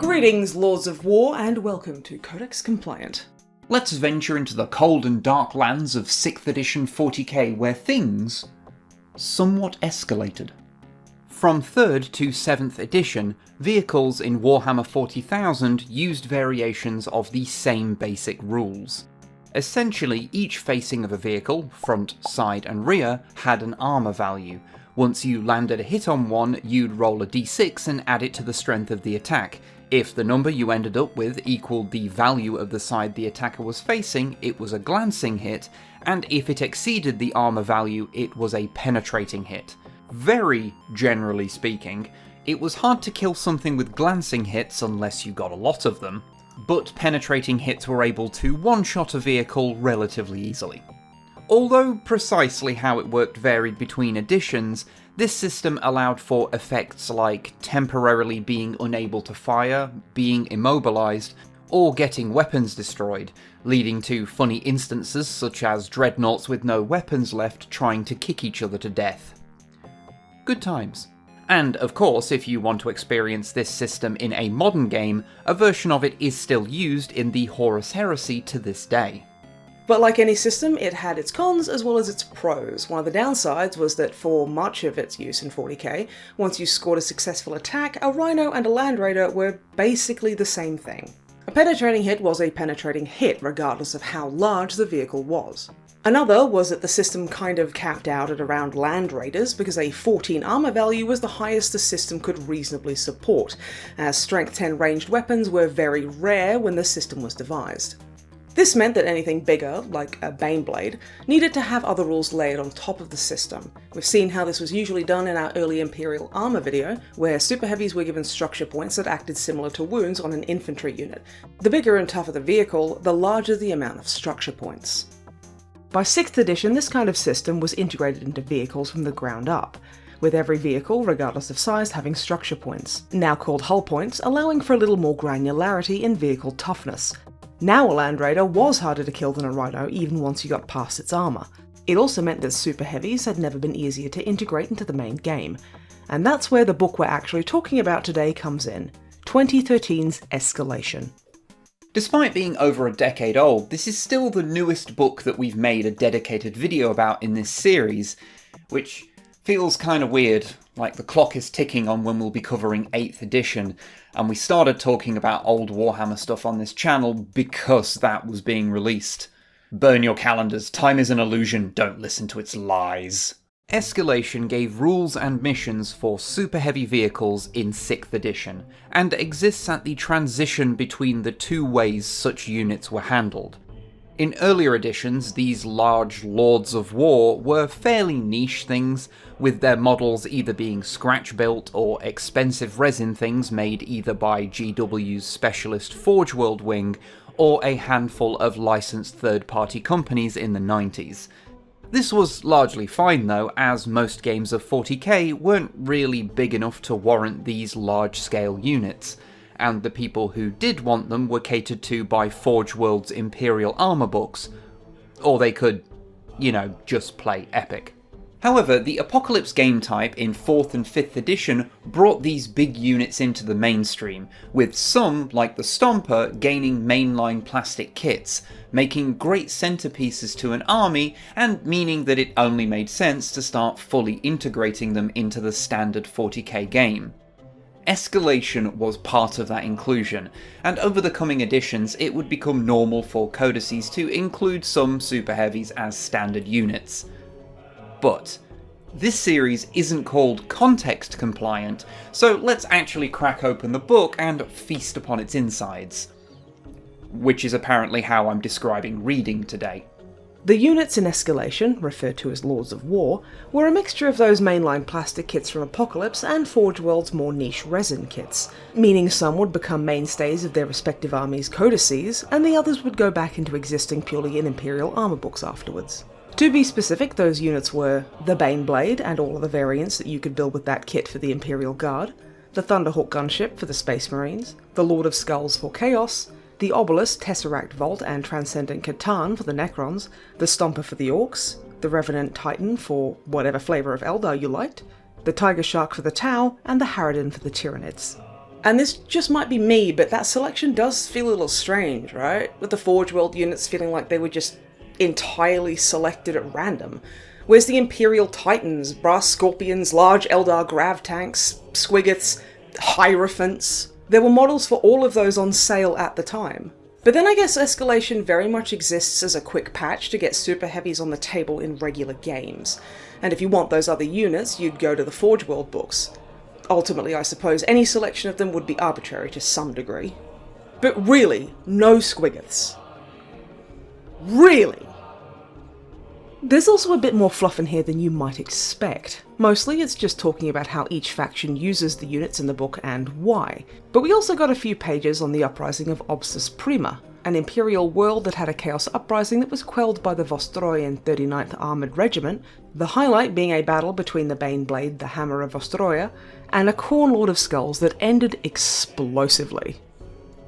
Greetings, Lords of War, and welcome to Codex Compliant. Let's venture into the cold and dark lands of 6th edition 40k where things somewhat escalated. From 3rd to 7th edition, vehicles in Warhammer 40,000 used variations of the same basic rules. Essentially, each facing of a vehicle, front, side and rear, had an armour value. Once you landed a hit on one, you'd roll a d6 and add it to the strength of the attack. If the number you ended up with equaled the value of the side the attacker was facing, it was a glancing hit, and if it exceeded the armour value, it was a penetrating hit. Very generally speaking, it was hard to kill something with glancing hits unless you got a lot of them, but penetrating hits were able to one-shot a vehicle relatively easily. Although precisely how it worked varied between editions, this system allowed for effects like temporarily being unable to fire, being immobilised, or getting weapons destroyed, leading to funny instances such as dreadnoughts with no weapons left trying to kick each other to death. Good times. And of course, if you want to experience this system in a modern game, a version of it is still used in the Horus Heresy to this day. But like any system, it had its cons as well as its pros. One of the downsides was that for much of its use in 40k, once you scored a successful attack, a Rhino and a Land Raider were basically the same thing. A penetrating hit was a penetrating hit, regardless of how large the vehicle was. Another was that the system kind of capped out at around Land Raiders, because a 14 armour value was the highest the system could reasonably support, as Strength 10 ranged weapons were very rare when the system was devised. This meant that anything bigger, like a Baneblade, needed to have other rules layered on top of the system. We've seen how this was usually done in our early Imperial armour video, where Superheavies were given structure points that acted similar to wounds on an infantry unit. The bigger and tougher the vehicle, the larger the amount of structure points. By 6th edition, this kind of system was integrated into vehicles from the ground up, with every vehicle, regardless of size, having structure points, now called hull points, allowing for a little more granularity in vehicle toughness. Now a Land Raider was harder to kill than a Rhino even once you got past its armour. It also meant that Superheavies had never been easier to integrate into the main game. And that's where the book we're actually talking about today comes in, 2013's Escalation. Despite being over a decade old, this is still the newest book that we've made a dedicated video about in this series, which feels kind of weird, like the clock is ticking on when we'll be covering 8th edition, and we started talking about old Warhammer stuff on this channel because that was being released. Burn your calendars, time is an illusion, don't listen to its lies. Escalation gave rules and missions for super heavy vehicles in 6th edition, and exists at the transition between the two ways such units were handled. In earlier editions, these large Lords of War were fairly niche things, with their models either being scratch-built or expensive resin things made either by GW's specialist Forge World wing or a handful of licensed third-party companies in the 90s. This was largely fine though, as most games of 40k weren't really big enough to warrant these large-scale units, and the people who did want them were catered to by Forge World's Imperial armour books. Or they could, just play epic. However, the Apocalypse game type in 4th and 5th edition brought these big units into the mainstream, with some, like the Stomper, gaining mainline plastic kits, making great centerpieces to an army, and meaning that it only made sense to start fully integrating them into the standard 40k game. Escalation was part of that inclusion, and over the coming editions it would become normal for codices to include some Superheavies as standard units. But this series isn't called context compliant, so let's actually crack open the book and feast upon its insides. Which is apparently how I'm describing reading today. The units in Escalation, referred to as Lords of War, were a mixture of those mainline plastic kits from Apocalypse and Forge World's more niche resin kits, meaning some would become mainstays of their respective armies' codices, and the others would go back into existing purely in Imperial armour books afterwards. To be specific, those units were the Baneblade and all of the variants that you could build with that kit for the Imperial Guard, the Thunderhawk gunship for the Space Marines, the Lord of Skulls for Chaos, the Obelisk, Tesseract Vault and Transcendent Catan for the Necrons, the Stomper for the Orcs, the Revenant Titan for whatever flavour of Eldar you liked, the Tiger Shark for the Tau, and the Harridan for the Tyranids. And this just might be me, but that selection does feel a little strange, right? With the Forge World units feeling like they were just entirely selected at random. Where's the Imperial Titans, Brass Scorpions, large Eldar Grav tanks, Squiggoths, Hierophants? There were models for all of those on sale at the time. But then I guess Escalation very much exists as a quick patch to get super heavies on the table in regular games. And if you want those other units, you'd go to the Forge World books. Ultimately, I suppose any selection of them would be arbitrary to some degree. But really, no Squiggoths. Really? There's also a bit more fluff in here than you might expect. Mostly it's just talking about how each faction uses the units in the book and why. But we also got a few pages on the uprising of Obstus Prima, an Imperial world that had a Chaos uprising that was quelled by the Vostroyan 39th Armoured Regiment, the highlight being a battle between the Baneblade, the Hammer of Vostroya, and a Khorne Lord of Skulls that ended explosively.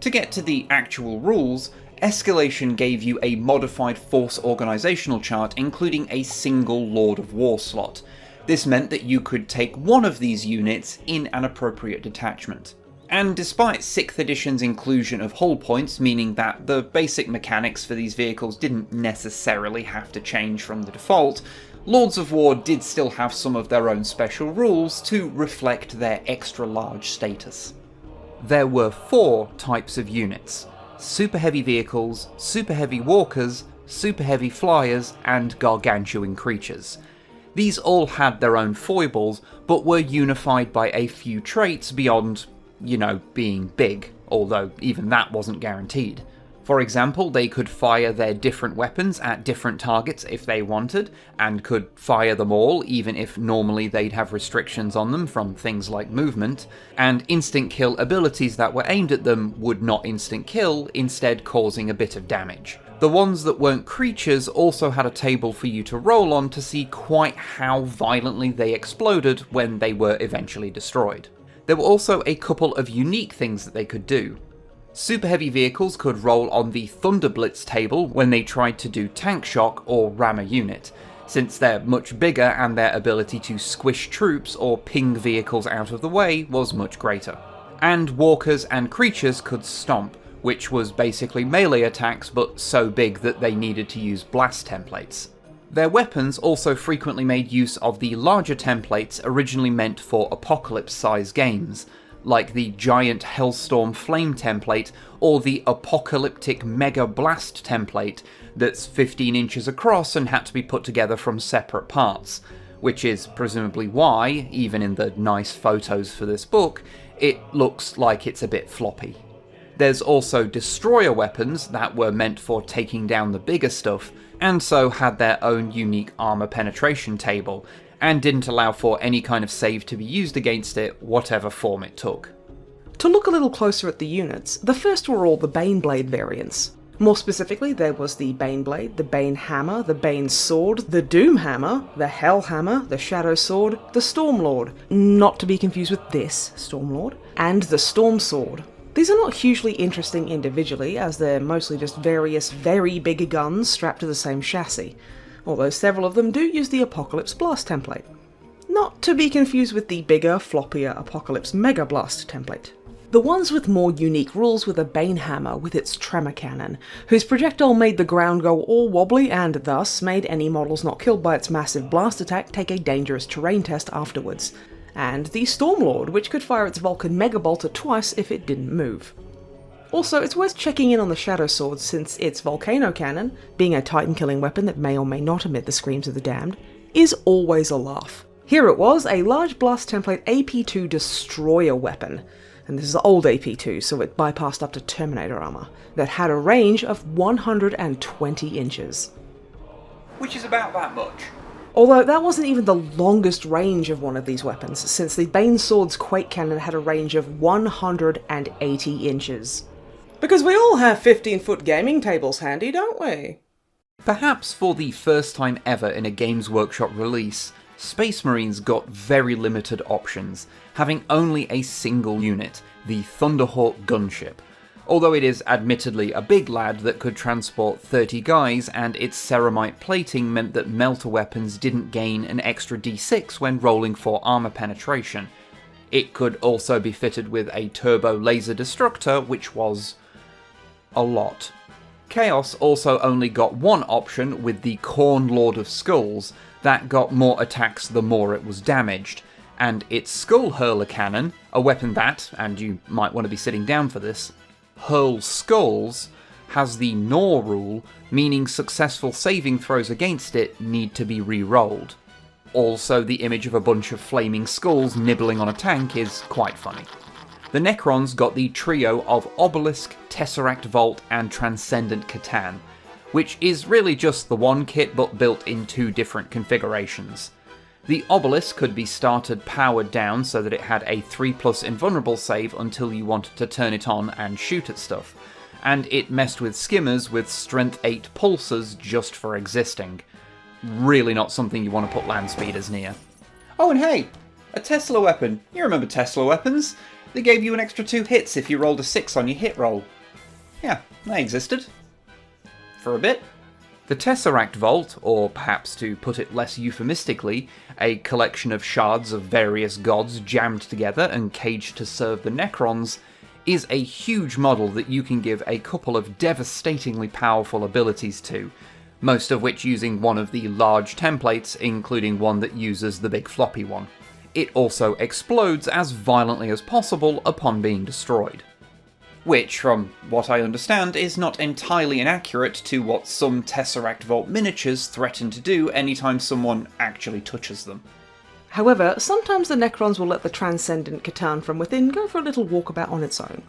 To get to the actual rules, Escalation gave you a modified force organisational chart including a single Lord of War slot. This meant that you could take one of these units in an appropriate detachment. And despite 6th edition's inclusion of hull points, meaning that the basic mechanics for these vehicles didn't necessarily have to change from the default, Lords of War did still have some of their own special rules to reflect their extra large status. There were 4 types of units: super heavy vehicles, super heavy walkers, super heavy flyers, and gargantuan creatures. These all had their own foibles, but were unified by a few traits beyond, being big, although even that wasn't guaranteed. For example, they could fire their different weapons at different targets if they wanted, and could fire them all even if normally they'd have restrictions on them from things like movement, and instant kill abilities that were aimed at them would not instant kill, instead causing a bit of damage. The ones that weren't creatures also had a table for you to roll on to see quite how violently they exploded when they were eventually destroyed. There were also a couple of unique things that they could do. Super heavy vehicles could roll on the Thunder Blitz table when they tried to do tank shock or ram a unit, since they're much bigger and their ability to squish troops or ping vehicles out of the way was much greater. And walkers and creatures could stomp, which was basically melee attacks but so big that they needed to use blast templates. Their weapons also frequently made use of the larger templates originally meant for apocalypse-size games, like the giant Hellstorm Flame template or the Apocalyptic Mega Blast template that's 15 inches across and had to be put together from separate parts, which is presumably why, even in the nice photos for this book, it looks like it's a bit floppy. There's also destroyer weapons that were meant for taking down the bigger stuff, and so had their own unique armour penetration table, and didn't allow for any kind of save to be used against it, whatever form it took. To look a little closer at the units, the first were all the Baneblade variants. More specifically, there was the Baneblade, the Bane Hammer, the Bane Sword, the Doom Hammer, the Hell Hammer, the Shadow Sword, the Stormlord, not to be confused with this Stormlord, and the Storm Sword. These are not hugely interesting individually, as they're mostly just various very big guns strapped to the same chassis, although several of them do use the Apocalypse Blast template. Not to be confused with the bigger, floppier Apocalypse Mega Blast template. The ones with more unique rules were the Bane Hammer with its tremor cannon, whose projectile made the ground go all wobbly and thus made any models not killed by its massive blast attack take a dangerous terrain test afterwards, and the Stormlord, which could fire its Vulcan Mega Bolter twice if it didn't move. Also, it's worth checking in on the Shadow Sword since its Volcano Cannon, being a Titan-killing weapon that may or may not emit the screams of the damned, is always a laugh. Here it was, a large blast template AP2 destroyer weapon, and this is the old AP2, so it bypassed up to Terminator armor, that had a range of 120 inches. Which is about that much. Although that wasn't even the longest range of one of these weapons, since the Bane Sword's Quake Cannon had a range of 180 inches. Because we all have 15-foot gaming tables handy, don't we? Perhaps for the first time ever in a Games Workshop release, Space Marines got very limited options, having only a single unit, the Thunderhawk gunship. Although it is admittedly a big lad that could transport 30 guys, and its ceramite plating meant that melter weapons didn't gain an extra d6 when rolling for armour penetration. It could also be fitted with a turbo laser destructor, which was a lot. Chaos also only got one option with the Khorne Lord of Skulls, that got more attacks the more it was damaged, and its Skull Hurler Cannon, a weapon that, and you might want to be sitting down for this, hurls skulls, has the Gnaw rule, meaning successful saving throws against it need to be re-rolled. Also, the image of a bunch of flaming skulls nibbling on a tank is quite funny. The Necrons got the trio of Obelisk, Tesseract Vault, and Transcendent Catan, which is really just the one kit but built in two different configurations. The Obelisk could be started powered down so that it had a 3+ invulnerable save until you wanted to turn it on and shoot at stuff, and it messed with skimmers with strength 8 pulsers just for existing. Really not something you want to put land speeders near. Oh, and hey, a Tesla weapon. You remember Tesla weapons? They gave you an extra 2 hits if you rolled a 6 on your hit roll. Yeah, they existed. For a bit. The Tesseract Vault, or perhaps to put it less euphemistically, a collection of shards of various gods jammed together and caged to serve the Necrons, is a huge model that you can give a couple of devastatingly powerful abilities to, most of which using one of the large templates, including one that uses the big floppy one. It also explodes as violently as possible upon being destroyed. Which, from what I understand, is not entirely inaccurate to what some Tesseract Vault miniatures threaten to do anytime someone actually touches them. However, sometimes the Necrons will let the Transcendent Catan from within go for a little walkabout on its own.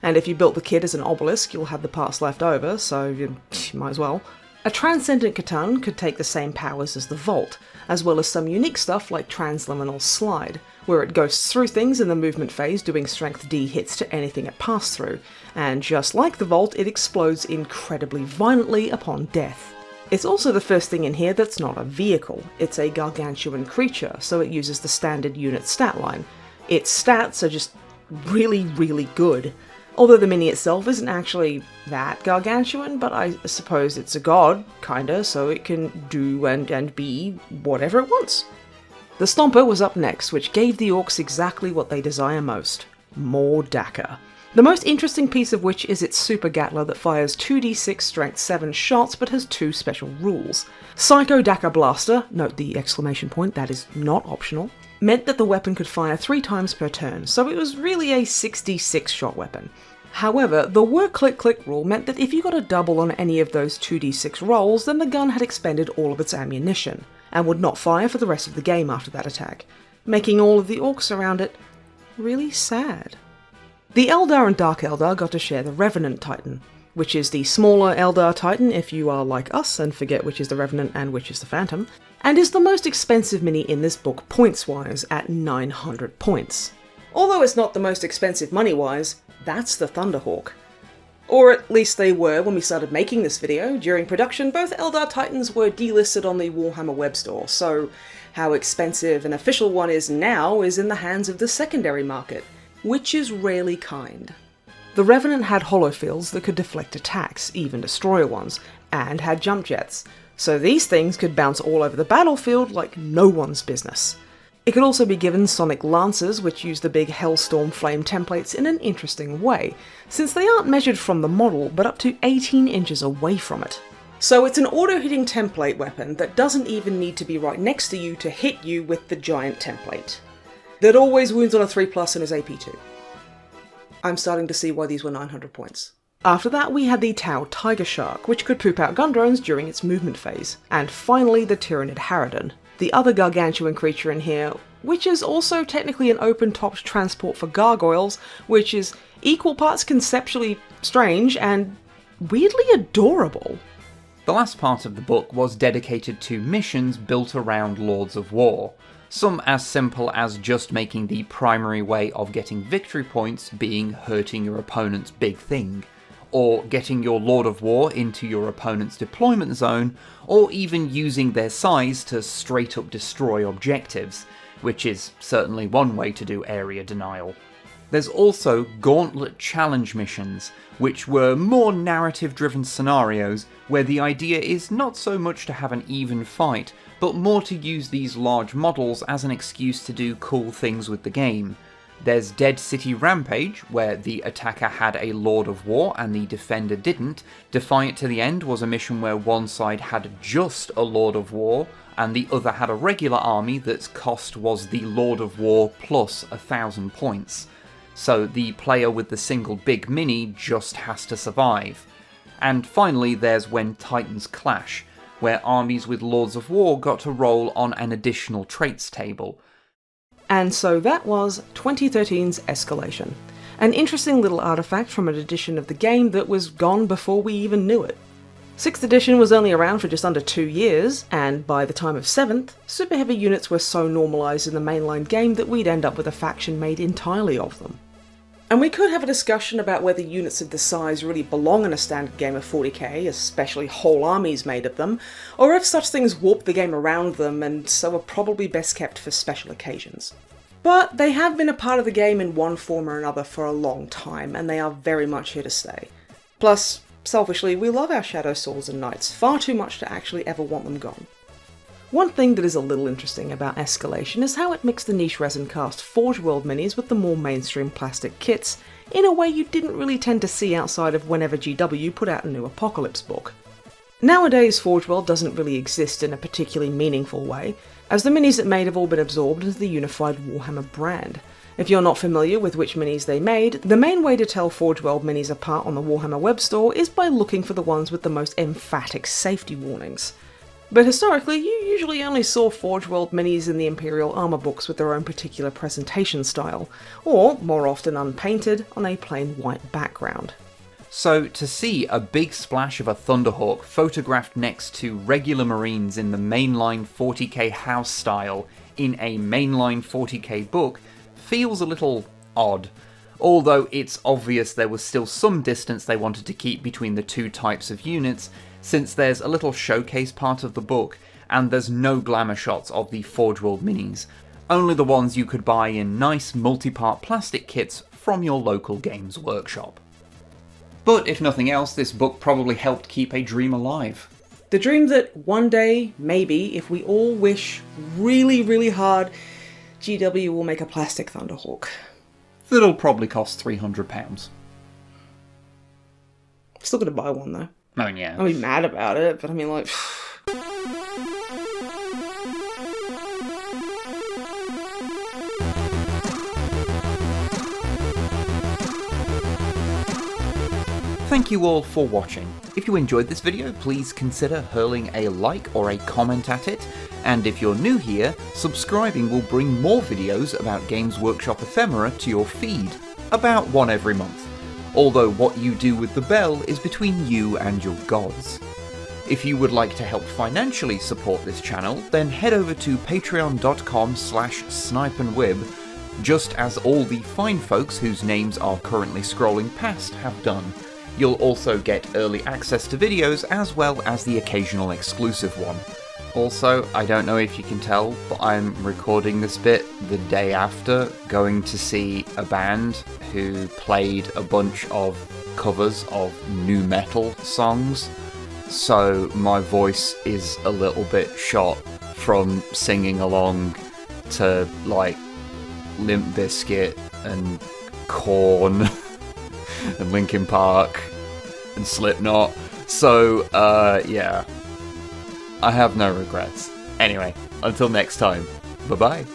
And if you built the kit as an Obelisk, you'll have the parts left over, so you might as well. A Transcendent Catan could take the same powers as the Vault, as well as some unique stuff like Transliminal Slide, where it ghosts through things in the movement phase doing strength D hits to anything it passed through, and just like the Vault, it explodes incredibly violently upon death. It's also the first thing in here that's not a vehicle. It's a gargantuan creature, so it uses the standard unit stat line. Its stats are just really, really good. Although the mini itself isn't actually that gargantuan, but I suppose it's a god, kinda, so it can do and be whatever it wants. The Stomper was up next, which gave the Orcs exactly what they desire most: more Dakka. The most interesting piece of which is its Super Gatler that fires 2d6 strength 7 shots but has 2 special rules. Psycho Dakka Blaster, note the exclamation point, that is not optional, meant that the weapon could fire 3 times per turn, so it was really a 66 shot weapon. However, the work click click rule meant that if you got a double on any of those 2d6 rolls, then the gun had expended all of its ammunition, and would not fire for the rest of the game after that attack, making all of the Orcs around it really sad. The Eldar and Dark Eldar got to share the Revenant Titan, which is the smaller Eldar Titan if you are like us and forget which is the Revenant and which is the Phantom, and is the most expensive mini in this book points-wise at 900 points. Although it's not the most expensive money-wise, that's the Thunderhawk. Or at least they were when we started making this video. During production, both Eldar Titans were delisted on the Warhammer web store, so how expensive an official one is now is in the hands of the secondary market, which is rarely kind. The Revenant had holofields that could deflect attacks, even destroyer ones, and had jump jets, so these things could bounce all over the battlefield like no one's business. It could also be given sonic lances, which use the big Hellstorm flame templates in an interesting way, since they aren't measured from the model, but up to 18 inches away from it. So it's an auto-hitting template weapon that doesn't even need to be right next to you to hit you with the giant template. That always wounds on a 3+ and is AP2. I'm starting to see why these were 900 points. After that we had the Tau Tiger Shark, which could poop out gun drones during its movement phase. And finally the Tyranid Harridan, the other gargantuan creature in here, which is also technically an open-topped transport for gargoyles, which is equal parts conceptually strange and weirdly adorable. The last part of the book was dedicated to missions built around Lords of War. Some as simple as just making the primary way of getting victory points being hurting your opponent's big thing, or getting your Lord of War into your opponent's deployment zone, or even using their size to straight up destroy objectives, which is certainly one way to do area denial. There's also Gauntlet Challenge missions, which were more narrative-driven scenarios where the idea is not so much to have an even fight, but more to use these large models as an excuse to do cool things with the game. There's Dead City Rampage, where the attacker had a Lord of War and the defender didn't. Defiant to the End was a mission where one side had just a Lord of War and the other had a regular army that's cost was the Lord of War plus 1,000 points. So the player with the single big mini just has to survive. And finally there's When Titans Clash, where armies with Lords of War got to roll on an additional traits table. And so that was 2013's Escalation, an interesting little artifact from an edition of the game that was gone before we even knew it. 6th edition was only around for just under 2 years, and by the time of 7th, super heavy units were so normalised in the mainline game that we'd end up with a faction made entirely of them. And we could have a discussion about whether units of this size really belong in a standard game of 40k, especially whole armies made of them, or if such things warp the game around them and so are probably best kept for special occasions. But they have been a part of the game in one form or another for a long time, and they are very much here to stay. Plus, selfishly, we love our Shadow Swords and Knights far too much to actually ever want them gone. One thing that is a little interesting about Escalation is how it mixed the niche resin cast Forge World minis with the more mainstream plastic kits, in a way you didn't really tend to see outside of whenever GW put out a new Apocalypse book. Nowadays, Forge World doesn't really exist in a particularly meaningful way, as the minis it made have all been absorbed into the unified Warhammer brand. If you're not familiar with which minis they made, the main way to tell Forge World minis apart on the Warhammer web store is by looking for the ones with the most emphatic safety warnings. But historically, you usually only saw Forge World minis in the Imperial armor books with their own particular presentation style, or, more often unpainted, on a plain white background. So to see a big splash of a Thunderhawk photographed next to regular Marines in the mainline 40k house style in a mainline 40k book feels a little odd, although it's obvious there was still some distance they wanted to keep between the two types of units, since there's a little showcase part of the book, and there's no glamour shots of the Forge World minis, only the ones you could buy in nice multi-part plastic kits from your local Games Workshop. But if nothing else, this book probably helped keep a dream alive. The dream that one day, maybe, if we all wish really, really hard, GW will make a plastic Thunderhawk. That'll probably cost £300. Still gonna buy one though. Oh yeah. I'll be mad about it, but I mean like... Thank you all for watching. If you enjoyed this video, please consider hurling a like or a comment at it, and if you're new here, subscribing will bring more videos about Games Workshop ephemera to your feed, about one every month, although what you do with the bell is between you and your gods. If you would like to help financially support this channel, then head over to patreon.com/snipeandwib, just as all the fine folks whose names are currently scrolling past have done. You'll also get early access to videos as well as the occasional exclusive one. Also, I don't know if you can tell, but I'm recording this bit the day after going to see a band who played a bunch of covers of nu metal songs, so my voice is a little bit shot from singing along to, like, Limp Bizkit and Korn and Linkin Park and Slipknot, so, yeah. I have no regrets. Anyway, until next time, bye-bye.